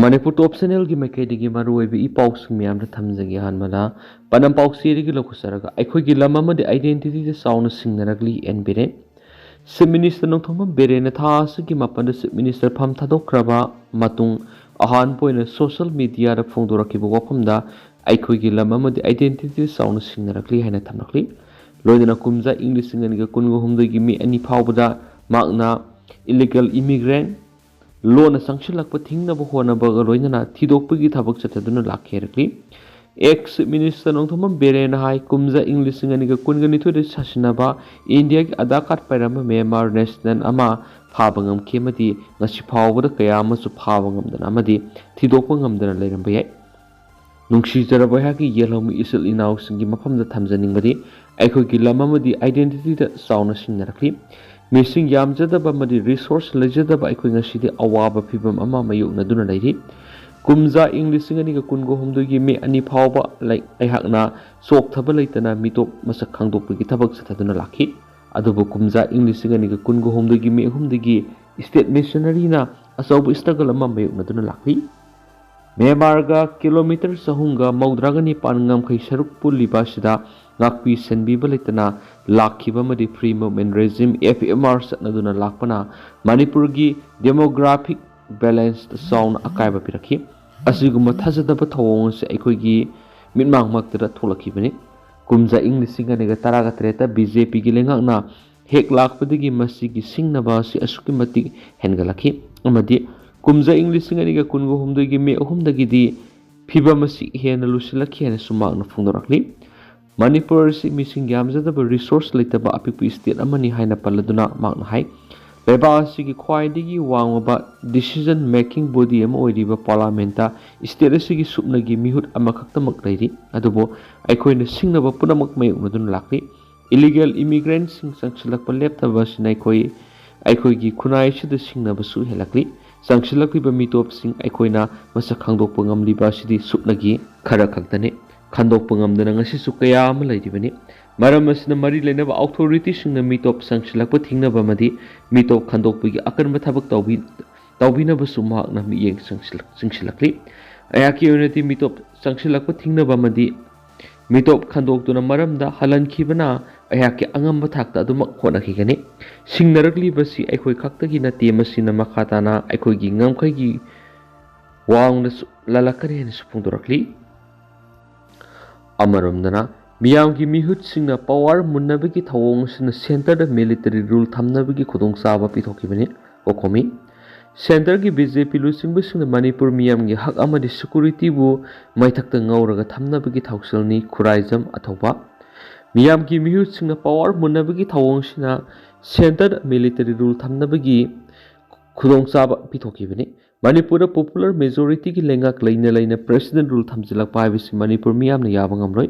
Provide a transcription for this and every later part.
Manipur top channel gi maikhaidigi maruoibi ipausing miyamda thamjagi hanmada panam pausirigi lokusaraga Eikhoi gi lam amadi identity de sauna singnarakli and Biren Chief Minister nongthoma Biren tha asigi mapanda Chief Minister pham thadokraba matung ahan poina social media ra phongdorakiba wafamda Eikhoi gi lam amadi identity de sauna singnarakli haina thamrakli loidana kumja English singaniga kungo humdagi mi ani phawbada makna illegal immigrant लोन संक्षिलक थिंगनब होनबग लोइनना थिदोकपगी थबक चथदुना लाखेरकली ex minister नोंथम बेरेन हाई कुमजा इंग्लिश सिंगनिग कुनगनि थुदे ससिनबा इंडिया की आधार कार्ड पैरम मेमार नेशनल अमा फाबंगम केमति ngasi फावबद कया मसु फाबंगमदना मदि थिदोकपंगमदना लेरंबे याय नुंगसी जरबया की येलम इसल इनाउ सिंगी मफमदा थमजनिंगबदि Eikhoi gi lam amadi identity da sauna singnarkli Missing Yamjadaba Madi resource Lejadaba Eikhoi ngasidi awaba phibam ama mayuknaduna lairi kumza English singaniga kungo humdugi me ani phawba like aihakna sok thaba leitana mitop masak khangdokpagi thabak sathaduna lakhi adubu kumza English singaniga kungo humdugi me humdugi state missionary na asaubu struggle ama mayuknaduna lakhi Memarga kilometer sahunga maudragani pangam khai saruk puliba sida ngakpi senbiba leitana lakhiba madi free movement regime FMR satnaduna lakpana Manipur gi demographic balance sound akaiba pirakhi asiguma thajadaba thawong se Eikhoi gi mitmang maktara tholakibani kumja English singaniga taraga treta BJP gi lengakna hek lakpadagi masigi singnaba si asuki mati hengalakhi amadi kumza English singaniga kungo humdagi me humdagi di phiba masi hena lusilakhi hena sumakna phungdorakli Manipur si missing yamjadaba resource leitaba apipu state amani haina paladuna makna hai leba asigi khwaidigi wangaba decision making body ama oiriba parliamenta state asigi supnagi mihut amakhaktamak leiri adubo Eikhoi na singnaba punamak mayuknadun lakli illegal immigrants sing sangsilakpa leptaba Eikhoi gi khunai sida singnaba su helakli sangsilakliba mitop sing Eikhoi na masak khangdokpa ngamliba sidi supnagi khara khaktane Khandok pengamdana ngasi sukaya ama lairibani maram asina mari lenaba authority singna mitop sangsilakpa thingnaba madi mitop khandokpagi akanba thabak tawbinaba sumakna miyeng sangsilakli ayaki unity mitop sangsilakpa thingnaba madi mitop khandoktuna maramda halankhibana ayaki angamba thakta adumak honakhigani singnarakli basi Eikhoi khaktagi na temasina makhatana Eikhoi gi ngamkhai gi wangna lalakari hen supungdorakli Amaramdana miyamgi mihut singna power munnabagi thawong sina center da military rule thamnabagi khudong saba pithokibani okomi center gi BJP lusingbu singna Manipur miyamgi hak amadi security bu maithakta ngauraga thamnabagi thawselni khuraijam athoba miyamgi mihut singna power munnabagi thawong sina center military rule thamnabagi khudong saba pithokibani Manipur popular majority ki lengak laina president rule thamjilak paibisi Manipur miyam na yabang amroi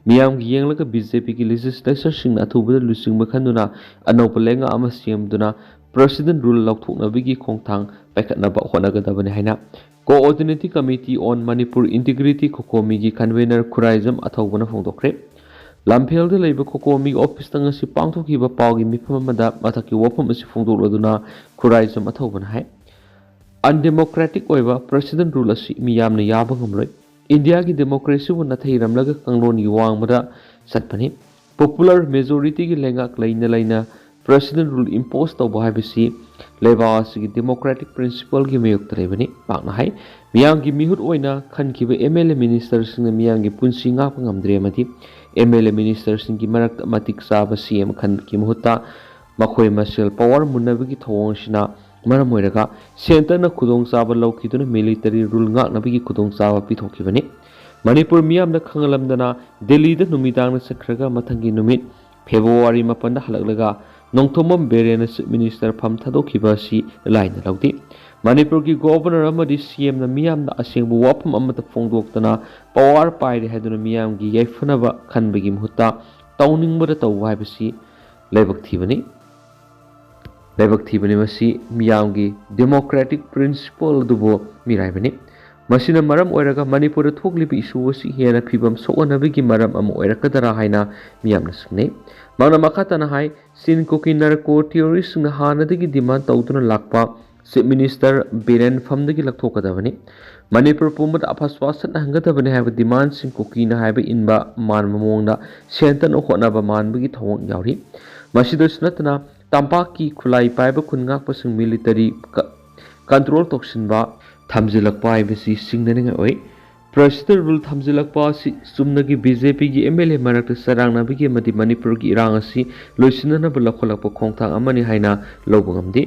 miyam gi yenglaga BJP ki legislature sing athuba lusing makhanduna anopa lenga ama siamduna president rule laukthokna bigi khongthang paikhatna ba honagadabani haina coordinating committee on Manipur integrity kokomi gi convener khuraijam athobana phongdokre lamphel de leiba kokomi office tanga si pangthokiba pawgi mifam amada mathaki wafam asi phongdokladuna khuraijam athobana hai undemocratic oiba president rule asi miyamna yaba ngamroi India ki democracy bu nathai ramlaga kanglon gi wangmada satpani popular majority ki lengak laina president rule impose tawba habisi leba asi democratic principle gi mayuk trebani pakna hai miyam gi mihut oina khankiba MLA ministers sing miyam gi punsi nga pangamdre mati MLA ministers sing gi marak matik saba CM khan ki muhutta makhoi masel power munnabagi thawong sina maram oiraga center na khudong saba laukiduna military rule ngak nabigi khudong saba pithokibani Manipur miyam na khangalamdana Delhi da numidang na sakraga mathangi numit February mapanda halaklaga nongthomam Biren Chief Minister pham thadokiba si laina laudi Manipur ki governor amadi CM na miyam na asengbu wapam amata phongdoktana power paire haduna miyam gi yaifanaba khanbagi muhutta tawningbada tawwa habisi laibak thibani Laibak thibani masi miyamgi democratic principle dubo miraibani masina maram oiraga Manipur thoklibi issue asi hena phibam sokanabigi maram am oirakadara haina miyamna singne magna makhatana hai sin koki narco terrorist na hanadagi demand tawduna lakpa Chief Minister Biren famdagi lakthokadabani Manipur pumbat aphaswasan hangadabani haiba demand sing kokina haiba inba man mamongda senten okhonaba manbagi thawang yauri Masidas natana tampaki khulai paiba khungak pasing military control toksinba thamjilakpa haibasi singnaringa oi President rule thamjilakpa si sumnagi BJP gi MLA marakta sarangnabigi madi Manipur gi irang asi loisinana balakholakpa khongthang amani haina lobungamdi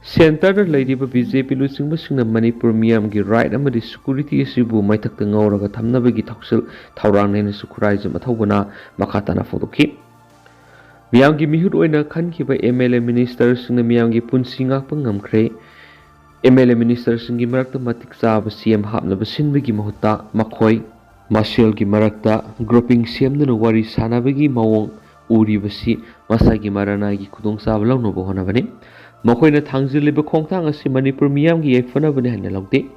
Center da ladiba BJP lusingba singna Manipur miyam gi right amadi security asibu maithakta ngauraga thamnabagi thaksil thawrangne sukurai jam athawbana makhatana fodoki miyam gi mihut oina khankiba MLA minister singna miyam gi punsi ngakpa ngamkhre MLA Minister Singi Marakta Matik Saba CM Hapnaba Sinbagi Mahutta Makhoi Marshal Gi Marakta Grouping CM Duna Wari Sanabagi Mawong Uri Basi Masagi Marana Gi Kudong Saba Launabo Honabani Makhoi na Thangziliba Kongtang Asi Manipur Miyam Gi Yefana Bani Hana Lagde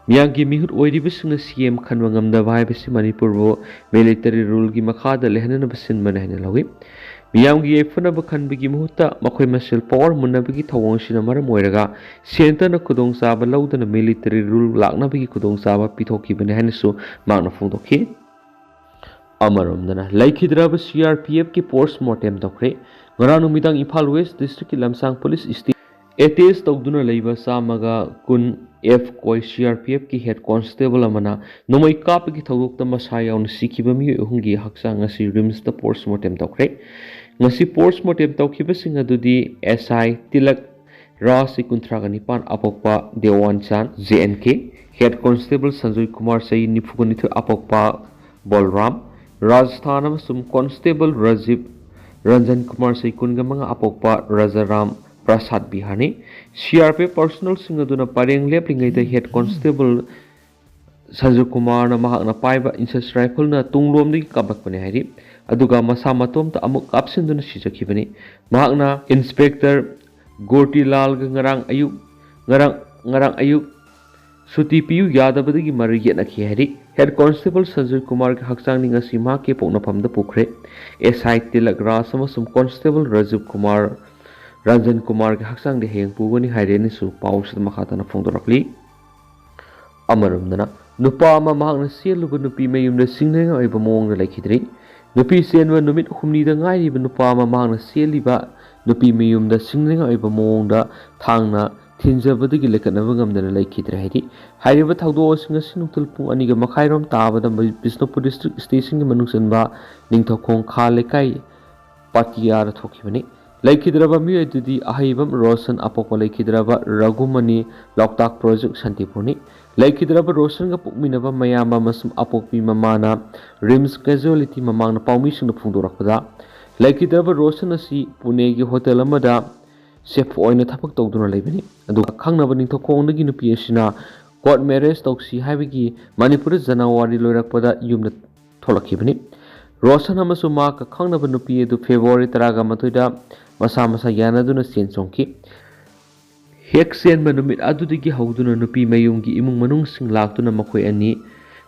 Miyam Gi Mihut Oiri Basina CM Khanwangam Da Vai Basi Manipur Bo Military Rule Gi Makhada Lehana Basin Bani Hana Lagde Miyam gi yefana bakhan bigi muhutta makhoi masel power munna bigi thawang sina maram oiraga center na kudong saba laudana military rule lakna bigi kudong saba pithoki bane hanisu magna phungdokhi amarom dana laikhidraba CRPF ki post mortem dokre ngaranu midang Imphal West district ki lamsang police station ATS tawduna leiba samaga kun Eikhoi CRPF ki head constable amana nomai kap ki thawdokta masa yaun sikhiba mi hungi haksang asi rims the post mortem dokre ngasi post mortem tawkhibasing adudi SI Tilak Rasi Kuntragani apokpa Dewan Chan JNK Head Constable Sanjoy Kumar Sai Nifugunithu apokpa Bolram Rajasthan amasum Constable Rajiv Ranjan Kumar Sai kungamanga apokpa Rajaram Prasad Bihani CRP personal singaduna pareng leplingai the Head Constable Sanjoy Kumar na mahakna paiba insert rifle na tunglom ni kabakpane hari aduga masa matom ta amuk kapsinduna sijakhibani mahakna inspector Gorti Lal ngarang ayuk suti piu yadabadagi mari yetna khihari head constable Sanjoy Kumar ke haksang ni ngasi ma ke pokna phamda pukre SI Tilak Ras amasum constable Rajiv Kumar Ranjan Kumar ke haksang de heng pugani haireni su pawsad makhatana phongdorakli amaramdana nupa ama mahakna seluba nupi mayumda singnenga oiba mawongda laikhidri nupi senwa numit humni da ngairiba nupa ama mahakna seliba nupi mayumda singnenga oiba mawongda thangna thinjabadagi lekatnaba ngamdana laikhidri hairi hairiba thawdo singa sinuktul pung aniga makhairom tabada Bisnupur district station gi manungsanba ningthokhong kha lekai patiyara thokhibani laikhidraba mi adudi ahaibam Roshan apokwa laikhidraba Ragumani Loktak project Santipurni laikhidraba Roshan ga pukminaba mayamba masum apokpi mamana rims casualty mamangna pawmi singna phungdorakpada laikhidraba Roshan asi Pune gi hotel amada chef oina thapak tawduna leibani adu khangnaba ningthokhongdagi nupi asina court marriage tawsi haibagi Manipur January loirakpada yumna tholakhibani Roshan amasu ma ka khangnaba nupi edu February 13 da masa yanaduna senchongki Heksen manumit adudagi hauduna nupi mayumgi imung manung sing laktuna makhoi ani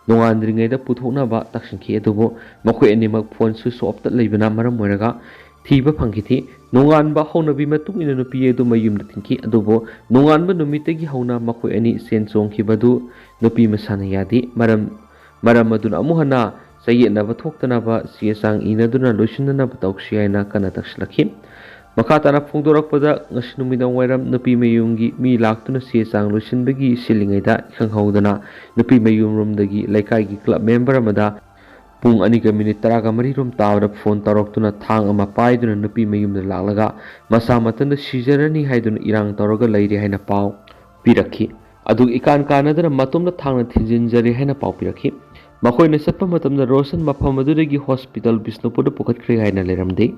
nongandringai da puthokna ba taksinki adubo makhoi ani mak phone switch off ta leibana maram moiraga thiba phangkithi nongan ba haunabi matung ina nupi edu mayum da thinki adubo nongan ba numitagi hauna makhoi ani senchongki badu nupi masana yadi maram aduna amuhana sayena ba thoktana ba siasang inaduna loisinna ba tawksiaina kana takslakhi makhatana phungdorakpada ngasinumidang wairam nupi mayumgi mi laktuna siasang loisinbagi silingaida khanghaudana nupi mayum romdagi laikai gi club member amada pung aniga minute 13 rom tawra phone taroktuna thang ama paiduna nupi mayumda laklaga masa matanda sijarani haiduna irang tawraga leiri haina paw pirakhi adu ikan kanadana matumna thangna thinjinjari haina paw pirakhi makoina satpa matamda Roshan mafam adudagi hospital Bisnupur da pukhatkre haina leramde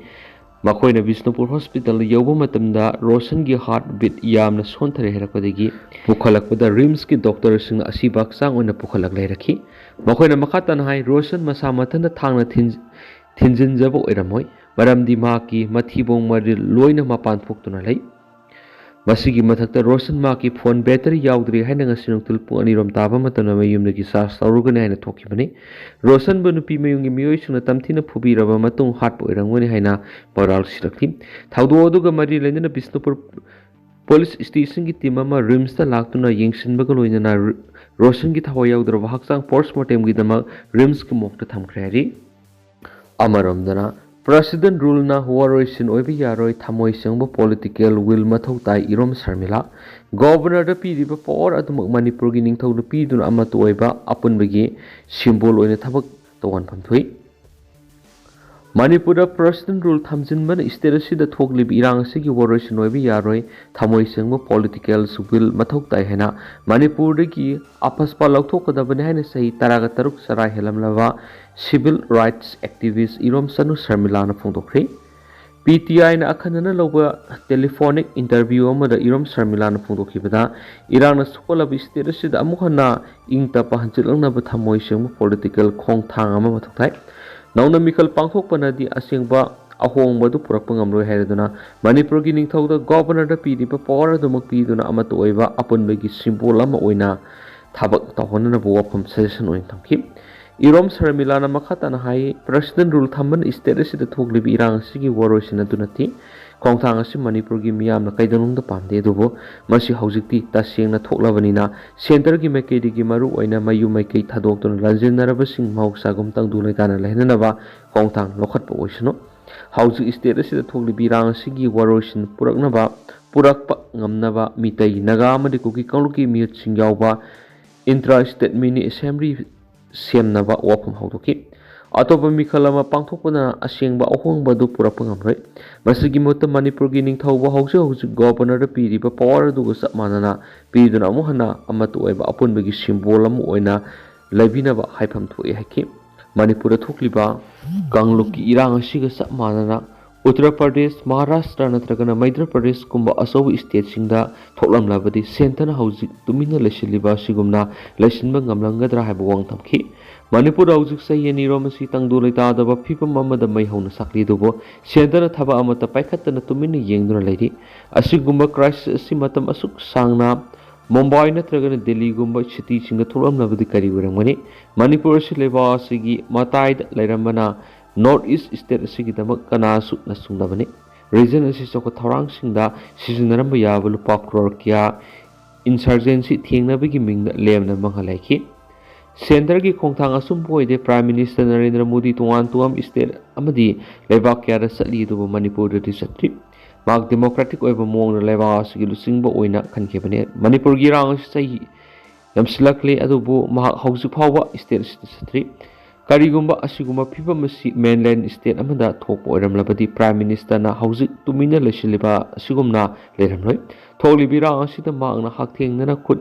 makoina Bisnupur hospital yoba matamda Roshan gi heartbeat yamna sonthare herakpadagi pukhalakpada rims ki doctor sing asiba sang oina pukhalak lerakhi makoina makhatana hai Roshan masa matanda thangna thinjinjaba oiramoi maramdi ma ki mathibong mari loina mapan thoktuna lei masigi mathakta Roshan ma ki phone battery yaudri haina ngasinuktul pung ani rom taba matana mayumdagi charge tawrugani haina thokibani Roshan bu nupi mayungi miyoi sungna tamthina phubiraba matung heart oirangoni haina paral sirakli thawdo aduga mari lendana Bisnupur Police station ki team ama rims ta laktuna yengsinbaga loinana Roshan ki thawai yaudrba haksang postmortem gi dama rims ki mokta thamkhre hari. Amaramdana President rule na huwaroisin oibi yaroi thamoi sengba political will mathau tai Irom sharmila governor da piriba power adumak Manipur gi ningthau da piduna amatu oiba apunbagi symbol oina thabak tawan phamthui. Manipur President rule thamjinban state asida thoklibi irang asigi waroisin oibi yaroi thamoi sengba political will mathau tai hena Manipur gi apaspa lauthokadabani haina sahi taraga taruk sarai helamlava civil rights activist Irom sanu sharmila na phongdokre. PTI na akhanana loba telephonic interview amada Irom sharmila na phongdokhibada irang na sukolab state asida amukhana ingta pahanchilangna ba thamoi sengba political khongthang ama mathokthai nauna mikal pangthokpanadi asengba ahongbadu purakpa ngamroi hairaduna Manipur gi ningthauda governor da piriba power adumak piduna amatu oiba apunbagi symbol ama oina thabak tahonana bo wafam suggestion oin thamki. Irom sharmila na makhatana hai President rule thamban state asida thoklibi irang asigi waroisina dunati khongthang asi Manipur gi miyam na kaidanungda pamde dubo masi haujikti tasengna thoklabanina center gi maikei gi maru oina mayu maikei thadokton ranjinaraba sing mausagum tangdu leitana lehnanaba khongthang lokhatpa oisino haujik state asida thoklibi irang asigi waroisin puraknaba purakpa ngamnaba mitai naga amadi kuki kangluki miyut singyawba intra state mini assembly semnaba wafam haudoki atoba mikhalama pangthokpana asengba ahongbadu purappa ngamroi masigi mutta Manipur gi ningthauba hauju governor da piriba power du sa manana piduna amuhana amatu oiba apunbagi symbol amu oina laibinaba haifam thoi haki Manipur thokliba kangluki irang asiga sa manana Uttar Pradesh, Maharashtra natragana Madhya Pradesh kumba asawi state singda thoklamlabadi sentana haujik tumina lesiliba sigumna lesinba ngamlangadra haiba wang thamki Manipur haujik sayani romasi tangdu leita daba phipam amada mai hauna sakli dubo sentana thaba amata paikhatana tumina yengduna leidi asigumba crisis asi matam asuk sangna Mumbai natragana Delhi gumba city singda thoklamlabadi kari wirangmani Manipur sileba asigi mataid lairambana North East State asigi damak kanasu nasungdabani region asi soko tharang singda sizinaramba yaba lupa crore kya insurgency thengnabagi mingda lemna manghalaki center gi khongthang asum boide Prime Minister Narendra Modi tuan tuam state amadi lebak kya da satli du Manipur da satri mak democratic oiba mong na leba asigi lusingba oina khankebani Manipur gi rang sai yamsilakle adubu mahak hauju phawa state satri Karigumba asigumba phibamasi mainland state amada thokpa oiramlabadi Prime Minister na haujik tumina lesiliba asigumna leramloi tholibi rang asida makna hakthengna khut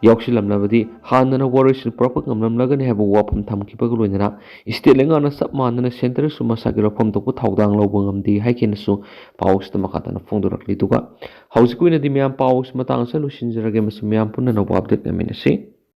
yauksilamlabadi hanana waroisin propak ngamlamlagani haba wapam thamkibaga loinana state lengana sapmanana center sumasagiro phomtokpu thaudang lobo ngamdi haikenasu pawsta makatana phongdorakli duga haujikuina di myam paws matang sa lusinjarage masu myam punna no update ngaminasi